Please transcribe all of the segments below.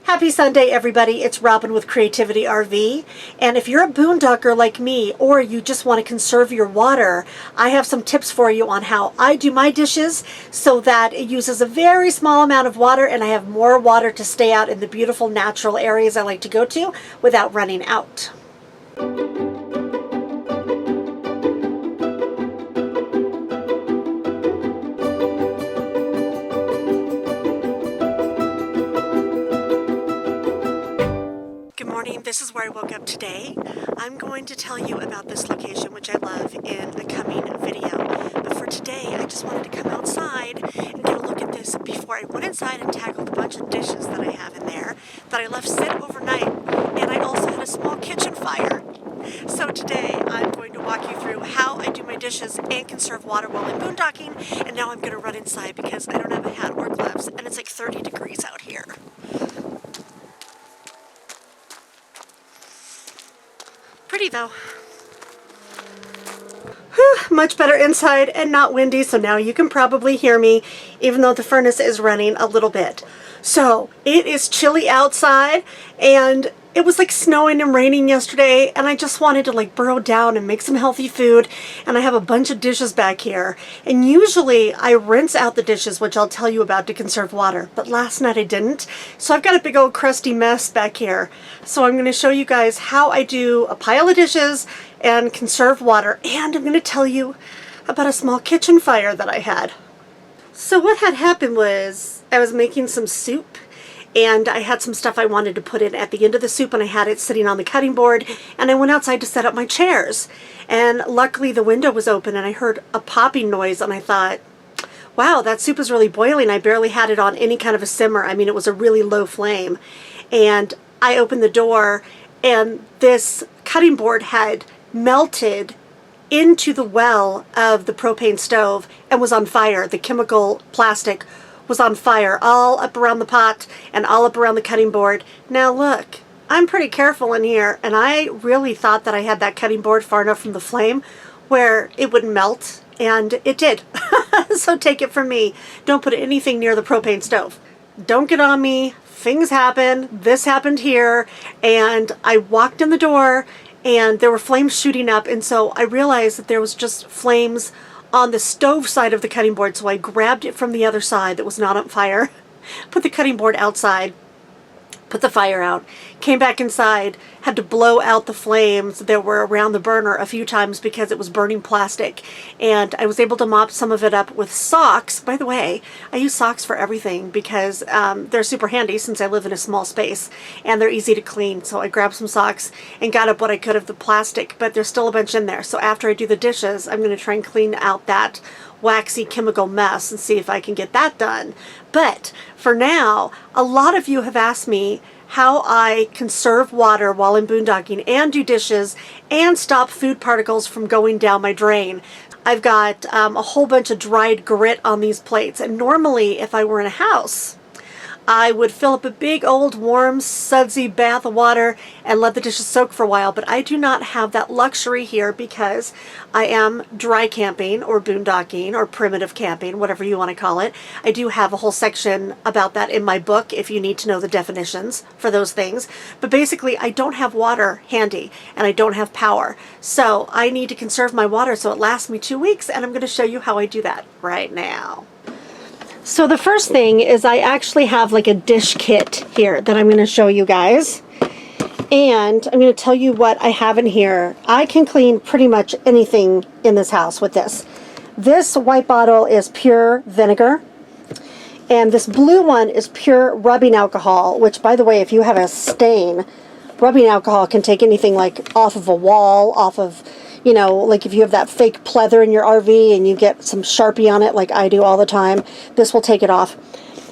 Happy Sunday, everybody. It's Robin with Creativity RV. And if you're a boondocker like me, or you just want to conserve your water, I have some tips for you on how I do my dishes so that it uses a very small amount of water and I have more water to stay out in the beautiful natural areas I like to go to without running out. This is where I woke up today. I'm going to tell you about this location, which I love, in a coming video. But for today, I just wanted to come outside and get a look at this before I went inside and tackled a bunch of dishes that I have in there that I left sit overnight. And I also had a small kitchen fire. So today, I'm going to walk you through how I do my dishes and conserve water while I'm boondocking. And now I'm going to run inside because I don't have a hat or gloves, and it's like 30 degrees out here. Pretty though. Whew, much better inside and not windy, so now you can probably hear me even though the furnace is running a little bit. So it is chilly outside and it was like snowing and raining yesterday, and I just wanted to like burrow down and make some healthy food, and I have a bunch of dishes back here, and usually I rinse out the dishes, which I'll tell you about, to conserve water, but last night I didn't, so I've got a big old crusty mess back here. So I'm going to show you guys how I do a pile of dishes and conserve water, and I'm going to tell you about a small kitchen fire that I had. So what had happened was I was making some soup, and I had some stuff I wanted to put in at the end of the soup, and I had it sitting on the cutting board, and I went outside to set up my chairs, and luckily the window was open and I heard a popping noise, and I thought, wow, that soup is really boiling. I barely had it on any kind of a simmer. I mean, it was a really low flame. And I opened the door and this cutting board had melted into the well of the propane stove and was on fire. The chemical plastic was on fire all up around the pot and all up around the cutting board. Now look, I'm pretty careful in here, and I really thought that I had that cutting board far enough from the flame where it wouldn't melt, and it did. So take it from me, don't put anything near the propane stove. Don't get on me, things happen, this happened here, and I walked in the door and there were flames shooting up, and so I realized that there was just flames on the stove side of the cutting board, so I grabbed it from the other side that was not on fire, put the cutting board outside, put the fire out, came back inside, had to blow out the flames that were around the burner a few times because it was burning plastic, and I was able to mop some of it up with socks. By the way, I use socks for everything because they're super handy since I live in a small space and they're easy to clean. So I grabbed some socks and got up what I could of the plastic, but there's still a bunch in there. So after I do the dishes, I'm going to try and clean out that waxy chemical mess and see if I can get that done. But for now, a lot of you have asked me how I conserve water while I'm boondocking and do dishes and stop food particles from going down my drain. I've got a whole bunch of dried grit on these plates, and normally if I were in a house, I would fill up a big old warm sudsy bath of water and let the dishes soak for a while, but I do not have that luxury here because I am dry camping or boondocking or primitive camping, whatever you want to call it. I do have a whole section about that in my book if you need to know the definitions for those things, but basically I don't have water handy and I don't have power, so I need to conserve my water so it lasts me 2 weeks, and I'm going to show you how I do that right now. So the first thing is I actually have like a dish kit here that I'm going to show you guys. And I'm going to tell you what I have in here. I can clean pretty much anything in this house with this. This white bottle is pure vinegar. And this blue one is pure rubbing alcohol, which, by the way, if you have a stain, rubbing alcohol can take anything like off of a wall, off of, you know, like if you have that fake pleather in your RV and you get some Sharpie on it like I do all the time, this will take it off.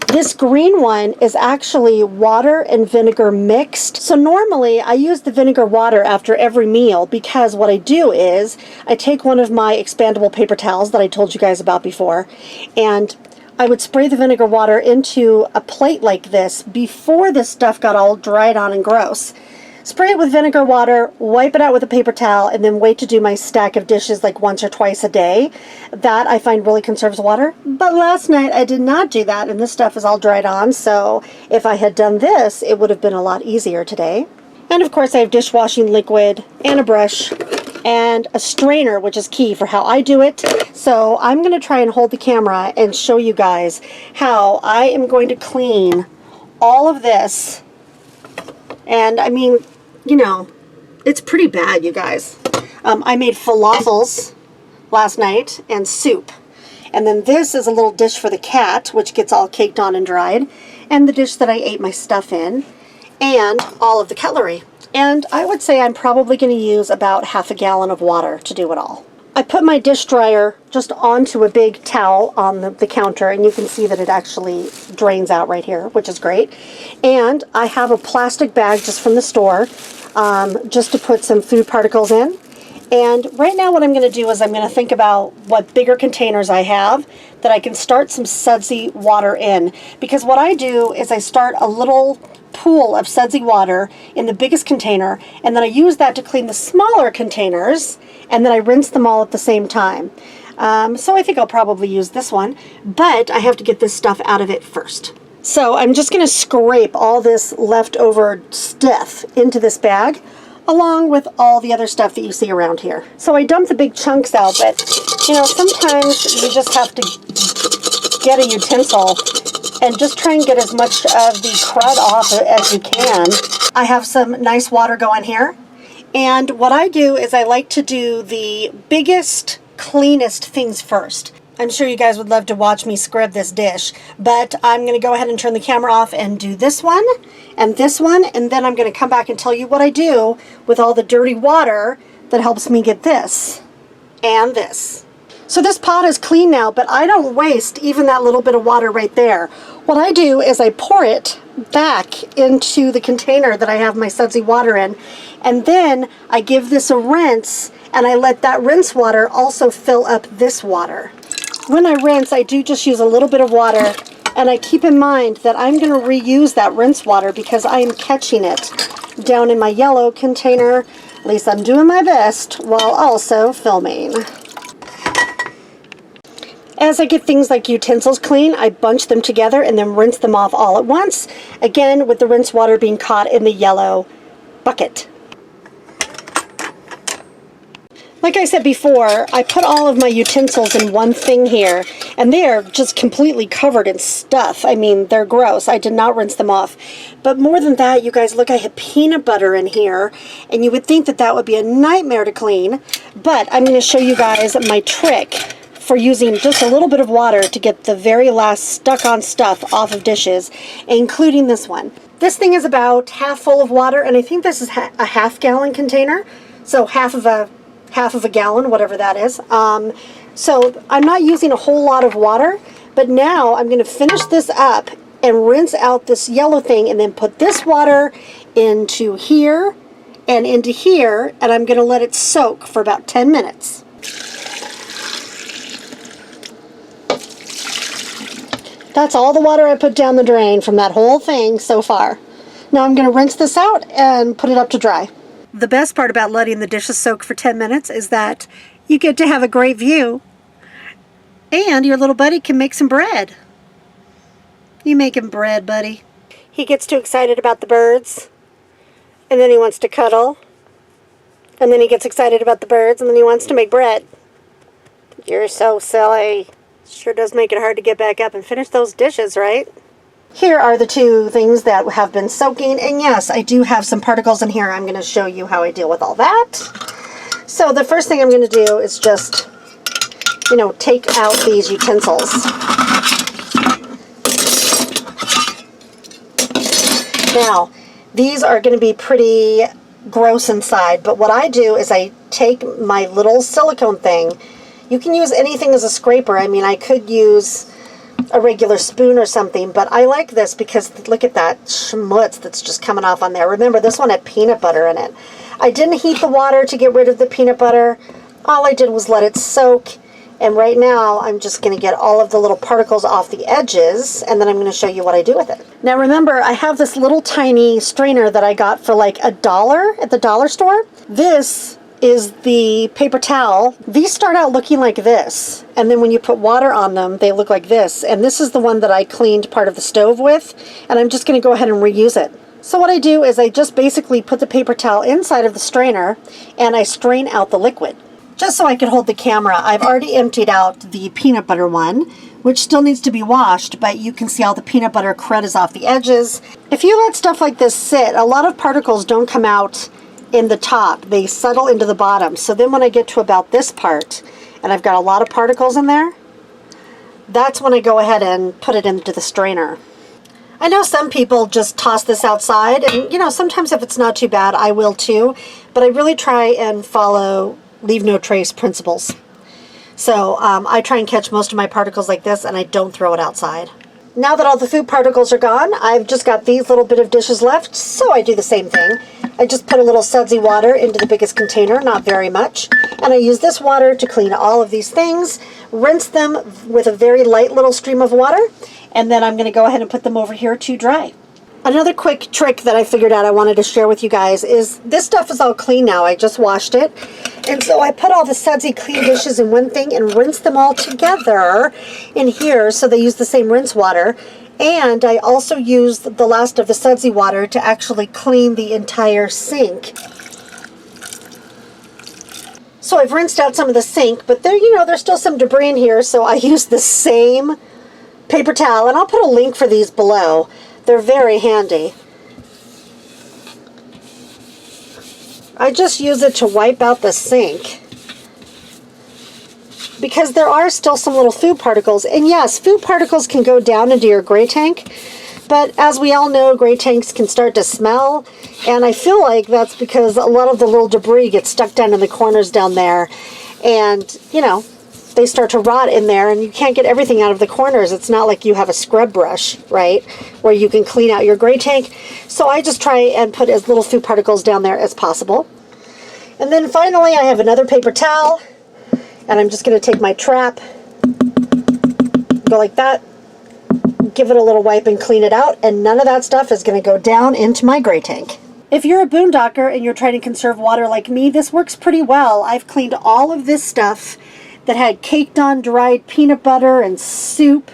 This green one is actually water and vinegar mixed. So normally I use the vinegar water after every meal because what I do is I take one of my expandable paper towels that I told you guys about before, and I would spray the vinegar water into a plate like this before this stuff got all dried on and gross. spray it with vinegar water, wipe it out with a paper towel, and then wait to do my stack of dishes like once or twice a day. That I find really conserves water. But last night I did not do that, and this stuff is all dried on, so if I had done this, it would have been a lot easier today. And of course I have dishwashing liquid and a brush and a strainer, which is key for how I do it. So I'm going to try and hold the camera and show you guys how I am going to clean all of this. And I mean, you know, it's pretty bad, you guys. I made falafels last night and soup. And then this is a little dish for the cat, which gets all caked on and dried. And the dish that I ate my stuff in. And all of the cutlery. And I would say I'm probably going to use about half a gallon of water to do it all. I put my dish dryer just onto a big towel on the counter, and you can see that it actually drains out right here, which is great. And I have a plastic bag just from the store, just to put some food particles in. And right now what I'm going to do is I'm going to think about what bigger containers I have that I can start some sudsy water in. Because what I do is I start a little pool of sudsy water in the biggest container, and then I use that to clean the smaller containers, and then I rinse them all at the same time. So I think I'll probably use this one, but I have to get this stuff out of it first. So I'm just going to scrape all this leftover stuff into this bag, along with all the other stuff that you see around here. So I dump the big chunks out, but you know, sometimes you just have to get a utensil and just try and get as much of the crud off as you can. I have some nice water going here. And what I do is I like to do the biggest, cleanest things first. I'm sure you guys would love to watch me scrub this dish, but I'm going to go ahead and turn the camera off and do this one, and then I'm going to come back and tell you what I do with all the dirty water that helps me get this and this. So this pot is clean now, but I don't waste even that little bit of water right there. What I do is I pour it back into the container that I have my sudsy water in, and then I give this a rinse, and I let that rinse water also fill up this water. When I rinse, I do just use a little bit of water, and I keep in mind that I'm going to reuse that rinse water because I am catching it down in my yellow container. At least I'm doing my best while also filming. As I get things like utensils clean, I bunch them together and then rinse them off all at once, again with the rinse water being caught in the yellow bucket. Like I said before, I put all of my utensils in one thing here, and they are just completely covered in stuff. I mean, they're gross. I did not rinse them off. But more than that, you guys, look, I have peanut butter in here, and you would think that that would be a nightmare to clean, but I'm going to show you guys my trick for using just a little bit of water to get the very last stuck-on stuff off of dishes, including this one. This thing is about half full of water, and I think this is a half-gallon container, so half of a gallon, whatever that is. So I'm not using a whole lot of water, but now I'm going to finish this up and rinse out this yellow thing, and then put this water into here and into here, and I'm going to let it soak for about 10 minutes. That's all the water I put down the drain from that whole thing so far. Now I'm going to rinse this out and put it up to dry. The best part about letting the dishes soak for 10 minutes is that you get to have a great view, and your little buddy can make some bread. You making bread, buddy? He gets too excited about the birds, and then he wants to cuddle, and then he gets excited about the birds, and then he wants to make bread. You're so silly. Sure does make it hard to get back up and finish those dishes, right? Here are the two things that have been soaking, and yes, I do have some particles in here. I'm going to show you how I deal with all that. So the first thing I'm going to do is just, you know, take out these utensils. Now, these are going to be pretty gross inside, but what I do is I take my little silicone thing. You can use anything as a scraper. I mean, I could use a regular spoon or something, but I like this because look at that schmutz that's just coming off on there. Remember, this one had peanut butter in it. I didn't heat the water to get rid of the peanut butter. All I did was let it soak, And right now, I'm just going to get all of the little particles off the edges, and then I'm going to show you what I do with it. Now remember, I have this little tiny strainer that I got for like $1 at the dollar store. This is the paper towel. These start out looking like this, and then when you put water on them, they look like this. And this is the one that I cleaned part of the stove with, and I'm just going to go ahead and reuse it. So what I do is I just basically put the paper towel inside of the strainer, and I strain out the liquid. Just so I could hold the camera, I've already emptied out the peanut butter one, which still needs to be washed, but you can see all the peanut butter crud is off the edges. If you let stuff like this sit, a lot of particles don't come out in the top. They settle into the bottom. So then when I get to about this part, and I've got a lot of particles in there, that's when I go ahead and put it into the strainer. I know some people just toss this outside, and you know, sometimes if it's not too bad, I will too, but I really try and follow leave no trace principles. So I try and catch most of my particles like this, and I don't throw it outside. Now that all the food particles are gone, I've just got these little bit of dishes left, so I do the same thing. I just put a little sudsy water into the biggest container, not very much, and I use this water to clean all of these things, rinse them with a very light little stream of water, and then I'm going to go ahead and put them over here to dry. Another quick trick that I figured out I wanted to share with you guys is this stuff is all clean now. I just washed it. And so I put all the sudsy clean dishes in one thing and rinse them all together in here so they use the same rinse water. And I also used the last of the sudsy water to actually clean the entire sink. So I've rinsed out some of the sink, but there, you know, there's still some debris in here, so I used the same paper towel, and I'll put a link for these below. They're very handy. I just use it to wipe out the sink because there are still some little food particles. And yes, food particles can go down into your gray tank, but as we all know, gray tanks can start to smell, and I feel like that's because a lot of the little debris gets stuck down in the corners down there, and you know, they start to rot in there, and you can't get everything out of the corners. It's not like you have a scrub brush, right, where you can clean out your gray tank. So I just try and put as little food particles down there as possible. And then finally, I have another paper towel, and I'm just going to take my trap, go like that, give it a little wipe and clean it out, and none of that stuff is going to go down into my gray tank. If you're a boondocker and you're trying to conserve water like me, this works pretty well. I've cleaned all of this stuff that had caked on dried peanut butter and soup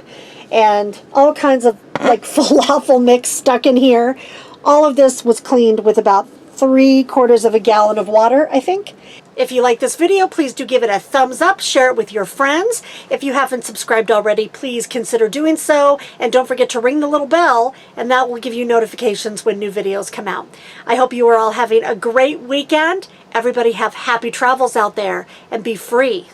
and all kinds of like falafel mix stuck in here. All of this was cleaned with about 3/4 of a gallon of water, I think. If you like this video, please do give it a thumbs up, share it with your friends. If you haven't subscribed already, please consider doing so, and don't forget to ring the little bell, and that will give you notifications when new videos come out. I hope you are all having a great weekend. Everybody have happy travels out there, and be free.